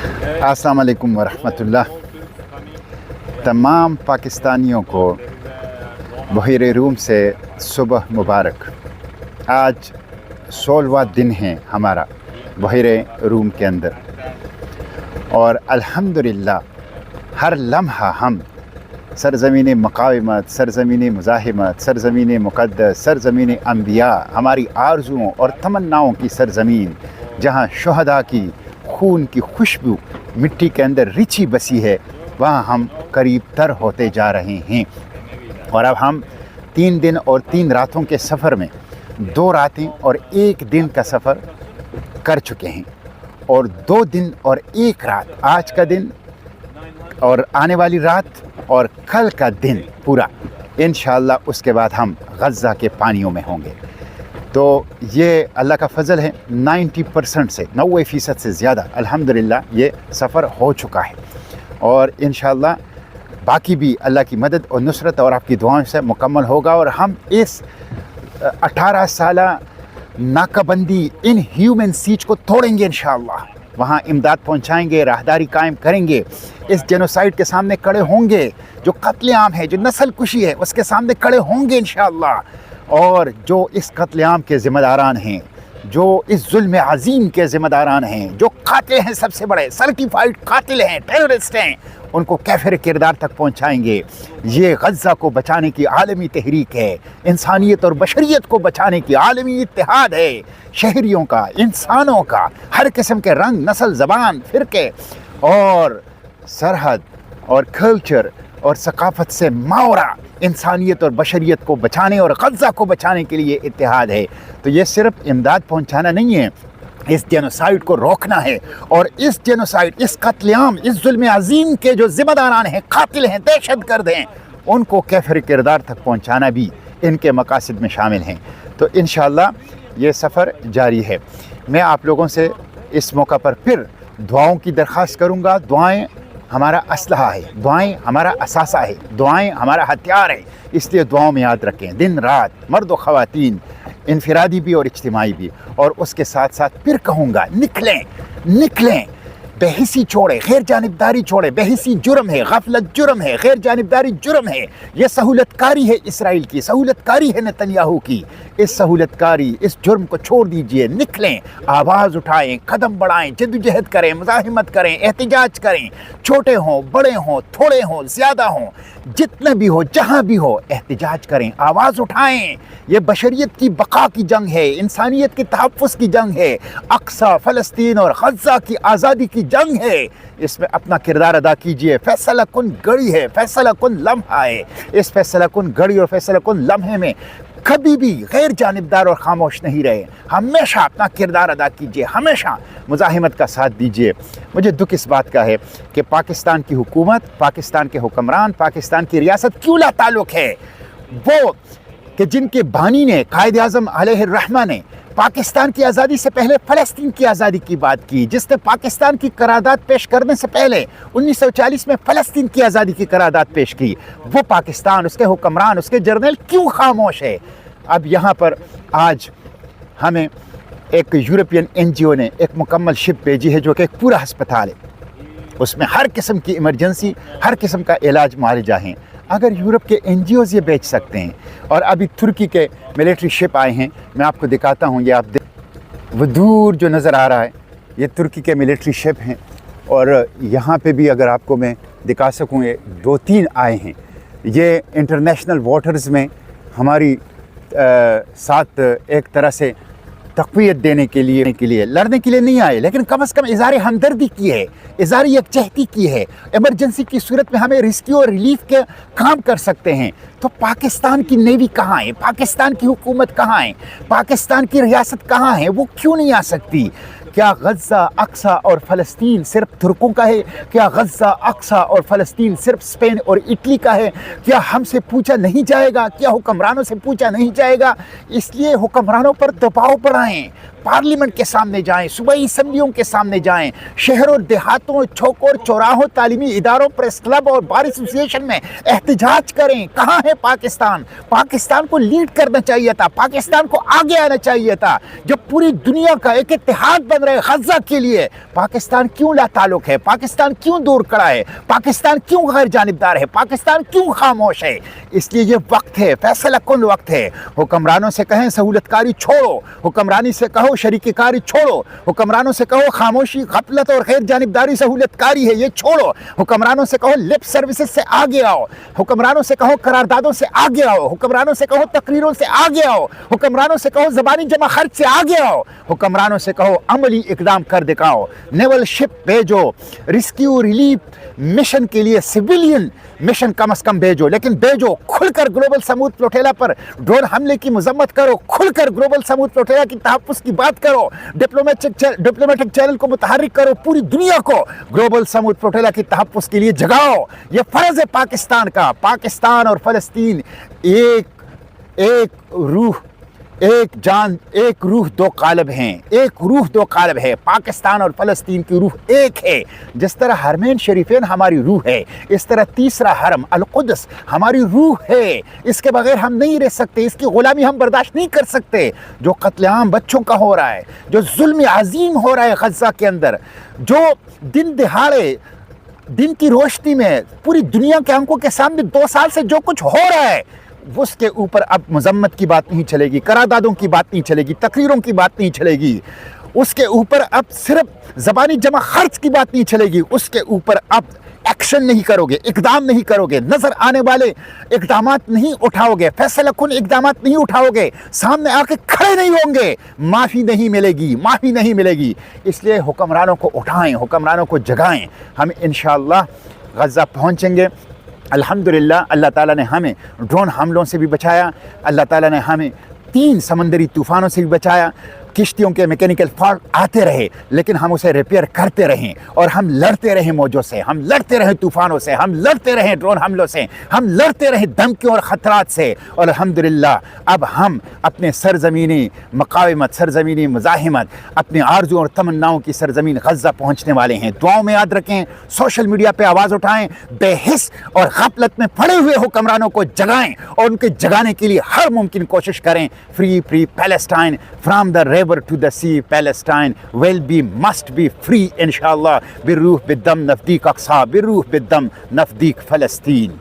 अस्सलाम वालेकुम वरहमतुल्लाह। तमाम पाकिस्तानियों को बहीर रूम से सुबह मुबारक। आज 16वां दिन है हमारा बहीर रूम के अंदर और अल्हम्दुलिल्लाह हर लम्हा हम सरज़मीन मुक़ावमत, सरज़मीन मुज़ाहिमत, सरज़मीन मुक़द्दस, सरज़मीन अंबिया, हमारी आरज़ुओं और तमन्नाओं की सरज़मीन, जहाँ शुहदा की खून की खुशबू मिट्टी के अंदर रिची बसी है, वहाँ हम करीब तर होते जा रहे हैं। और अब हम 3 दिन और 3 रातों के सफ़र में 2 रातें और 1 दिन का सफ़र कर चुके हैं और 2 दिन और 1 रात, आज का दिन और आने वाली रात और कल का दिन पूरा, इंशाअल्लाह उसके बाद हम गज़ा के पानियों में होंगे। तो ये अल्लाह का फ़ज़ल है, 90% से 90% से ज़्यादा अल्हम्दुलिल्लाह ये सफ़र हो चुका है और इंशाअल्लाह बाकी भी अल्लाह की मदद और नुसरत और आपकी दुआओं से मुकम्मल होगा। और हम इस 18 साला नाकाबंदी इन ह्यूमन सीज को तोड़ेंगे इंशाअल्लाह। वहाँ इमदाद पहुँचाएँगे, राहदारी कायम करेंगे, इस जेनोसाइड के सामने खड़े होंगे, जो कत्लेआम है, जो नस्ल कुशी है, उसके सामने खड़े होंगे इंशाअल्लाह। और जो इस कत्लेआम के ज़िम्मेदारान हैं, जो इस जुल्म अज़ीम के ज़िम्मेदारान हैं, जो कातिल हैं, सबसे बड़े सर्टिफाइड कातिल हैं, टेररिस्ट हैं, उनको कैफ़िर किरदार तक पहुँचाएँगे। ये गज़ा को बचाने की आलमी तहरीक है, इंसानियत और बशरियत को बचाने की आलमी इत्तेहाद है, शहरियों का, इंसानों का, हर किस्म के रंग, नस्ल, ज़बान, फ़िरके और सरहद और कल्चर और सकाफ़त से मावरा इंसानियत और बशरियत को बचाने और गज़ा को बचाने के लिए इत्तेहाद है। तो ये सिर्फ इमदाद पहुंचाना नहीं है, इस जेनोसाइड को रोकना है। और इस जेनोसाइड, इस कत्लेआम, इस जुल्म अज़ीम के जो ज़िम्मेदारान हैं, कातिल हैं, दहशतगर्द हैं, उनको कैफ़िर किरदार तक पहुंचाना भी इनके मकासद में शामिल हैं। तो इंशाअल्लाह ये सफ़र जारी है। मैं आप लोगों से इस मौका पर फिर दुआओं की दरख्वास्त करूँगा। दुआएँ हमारा असलहा है, दुआएं हमारा असासा है, दुआएं हमारा हथियार है, इसलिए दुआओं में याद रखें दिन रात, मर्द व ख़वातीन, इनफरादी भी और इज्तिमाई भी। और उसके साथ साथ फिर कहूँगा, निकलें, बेहिसी छोड़े, गैर जानिबदारी छोड़े। बेहिसी जुर्म है, गफलत जुर्म है, गैर जानिबदारी जुर्म है। ये सहूलतकारी है इसराइल की, सहूलतकारी है नेतन्याहू की। इस सहूलतकारी, इस जुर्म को छोड़ दीजिए, निकलें, आवाज़ उठाएं, कदम बढ़ाएं, जद्दोजहद करें, मुज़ाहिमत करें, एहतिजाज करें, छोटे हों, बड़े हों, थोड़े हों, ज़्यादा हों, जितने भी हो, जहाँ भी हो, एहतिजाज करें, आवाज़ उठाएं। ये बशरियत की बका की जंग है, इंसानियत के तहफ़्फ़ुज़ की जंग है, अक्सा, फ़लस्तीन और गज़ा की आज़ादी की जंग है। इसमें अपना किरदार अदा कीजिए। फैसला कुन घड़ी है, फैसला कुन लम्हा है। इस फैसला कुन घड़ी और फैसला कुन लम्हे में कभी भी गैर जानिबदार और खामोश नहीं रहे। हमेशा अपना किरदार अदा कीजिए, हमेशा मुज़ाहिमत का साथ दीजिए। मुझे दुख इस बात का है कि पाकिस्तान की हुकूमत, पाकिस्तान के हुक्मरान, पाकिस्तान की रियासत क्यों ला ताल्लुक़ है वो कि जिनके बानी ने, कायद आज़म अलैहिर्रहमा ने पाकिस्तान की आज़ादी से पहले फ़लस्तीन की आज़ादी की बात की, जिसने पाकिस्तान की करारदाद पेश करने से पहले 1940 में फ़लस्तीन की आज़ादी की करारदाद पेश की, वो पाकिस्तान, उसके हुक्मरान, उसके जर्नल क्यों खामोश है? अब यहाँ पर आज हमें एक यूरोपियन NGO ने एक मुकम्मल शिप भेजी है, जो कि एक पूरा हस्पताल है, उसमें हर किस्म की इमरजेंसी, हर किस्म का इलाज मुआलजा हैं। अगर यूरोप के NGOs ये बेच सकते हैं, और अभी तुर्की के मिलिट्री शिप आए हैं, मैं आपको दिखाता हूँ, ये आप वो दूर जो नज़र आ रहा है, ये तुर्की के मिलिट्री शिप हैं। और यहाँ पे भी अगर आपको मैं दिखा सकूँ, ये 2-3 आए हैं। ये इंटरनेशनल वाटर्स में हमारी साथ एक तरह से तक़वियत देने के लिए लड़ने के लिए नहीं आए, लेकिन कम से कम इज़हार हमदर्दी की है, इज़हार यकजहती की है। इमरजेंसी की सूरत में हमें रेस्क्यू और रिलीफ के काम कर सकते हैं। तो पाकिस्तान की नेवी कहाँ है? पाकिस्तान की हुकूमत कहाँ है? पाकिस्तान की रियासत कहाँ है? वो क्यों नहीं आ सकती? क्या गज़ा, अक्सा और फ़लस्तीन सिर्फ तुर्कों का है? क्या गज़ा, अक्सा और फ़लस्तीन सिर्फ स्पेन और इटली का है? क्या हमसे पूछा नहीं जाएगा? क्या हुक्मरानों से पूछा नहीं जाएगा? इसलिए हुक्मरानों पर दबाव बढ़ाएं, पार्लियामेंट के सामने जाएं, सूबाई असम्बलियों के सामने जाएं, शहरों, देहातों, चौकों और चौराहों, तालीमी इदारों, प्रेस क्लब और बार एसोसिएशन में एहतजाज करें। कहाँ है पाकिस्तान? पाकिस्तान को लीड करना चाहिए था, पाकिस्तान को आगे आना चाहिए था। जब पूरी दुनिया का एक इत्तेहाद बन रहे गज़ा के लिए, पाकिस्तान क्यों लाताल्लुक़ है, पाकिस्तान क्यों दूर खड़ा है, पाकिस्तान क्यों गैर जानिबदार है, पाकिस्तान क्यों खामोश है। इसलिए ये वक्त है, फैसला कुन वक्त है। हुक्मरानों से कहें सहूलतकारी छोड़ो, हुक्मरानी से कहो शरीककारी छोड़ो, हुक्मरानों से कहो खामोशी, गफलत और गैर जानिबदारी सहूलतकारी है, ये छोड़ो। हुक्मरानों से कहो लिप सर्विसेज से आगे आओ, हुक्मरानों से कहो करारदादों से आगे आओ, हुक्मरानों से कहो तकरीरों से आगे आओ, हुक्मरानों से कहो ज़बानी जमा खर्च से आगे आओ, हुक्मरानों से कहो अमली इकदाम कर दिखाओ। नेवल शिप भेजो, रेस्क्यू रिलीफ मिशन के लिए सिविलियन मिशन कम से कम भेजो, लेकिन भेजो खुलकर। ग्लोबल समूद फ्लोटेला पर ड्रोन हमले की मजम्मत करो, खुलकर ग्लोबल समूद फ्लोटेला की तहफ़्फ़ुज़ की बात करो, डिप्लोमेटिक चैनल को मुतहर्रिक करो, पूरी दुनिया को ग्लोबल समूद फ्लोटेला की तहफ़्फ़ुज़ के लिए जगाओ। ये फ़र्ज़ है पाकिस्तान का। पाकिस्तान और फ़लस्तीन एक रूह, एक जान, एक रूह दो कालब हैं, एक रूह दो कालब है। पाकिस्तान और फ़लस्तीन की रूह एक है। जिस तरह हरमैन शरीफैन हमारी रूह है, इस तरह तीसरा हरम अल-कुद्स हमारी रूह है। इसके बगैर हम नहीं रह सकते, इसकी ग़ुलामी हम बर्दाश्त नहीं कर सकते। जो कत्लेआम बच्चों का हो रहा है, जो जुल्म अज़ीम हो रहा है गज़ा के अंदर, जो दिन दिहाड़े दिन की रोशनी में पूरी दुनिया के आंखों के सामने 2 साल से जो कुछ हो रहा है, उसके ऊपर अब मजम्मत की बात नहीं चलेगी, करारदादों की बात नहीं चलेगी, तकरीरों की बात नहीं चलेगी। उसके ऊपर अब सिर्फ ज़बानी जमा खर्च की बात नहीं चलेगी। उसके ऊपर अब एक्शन नहीं करोगे, इकदाम नहीं करोगे, नज़र आने वाले इकदामात नहीं उठाओगे, फैसला कुन इकदामात नहीं उठाओगे, सामने आके खड़े नहीं होंगे, माफ़ी नहीं मिलेगी, माफ़ी नहीं मिलेगी। इसलिए हुक्मरानों को उठाएं, हुक्मरानों को जगाएं। हम इंशाअल्लाह गज़ा पहुँचेंगे। अल्हम्दुलिल्लाह अल्लाह ताला ने हमें ड्रोन हमलों से भी बचाया, अल्लाह ताला ने हमें 3 समंदरी तूफ़ानों से भी बचाया। किश्तियों के मैकेनिकल फॉल्ट आते रहे, लेकिन हम उसे रिपेयर करते रहें और हम लड़ते रहें मौजों से, हम लड़ते रहें तूफ़ानों से, हम लड़ते रहें ड्रोन हमलों से, हम लड़ते रहें धमकियों और ख़तरात से। और अल्हम्दुलिल्लाह अब हम अपने सरज़मीनी मक़ावमत, सरज़मीनी मुज़ाहिमत, अपने आरज़ू और तमन्नाओं की सरज़मीन गज़ा पहुँचने वाले हैं। दुआओं में याद रखें, सोशल मीडिया पर आवाज़ उठाएँ, बेहिस और गफलत में पड़े हुए हुक्मरानों को जगाएँ और उनके जगाने के लिए हर मुमकिन कोशिश करें। Free Palestine from the to the sea, Palestine will be, must be free inshallah. Birruh biddam nafdeek Aqsa, birruh biddam nafdeek Palestine.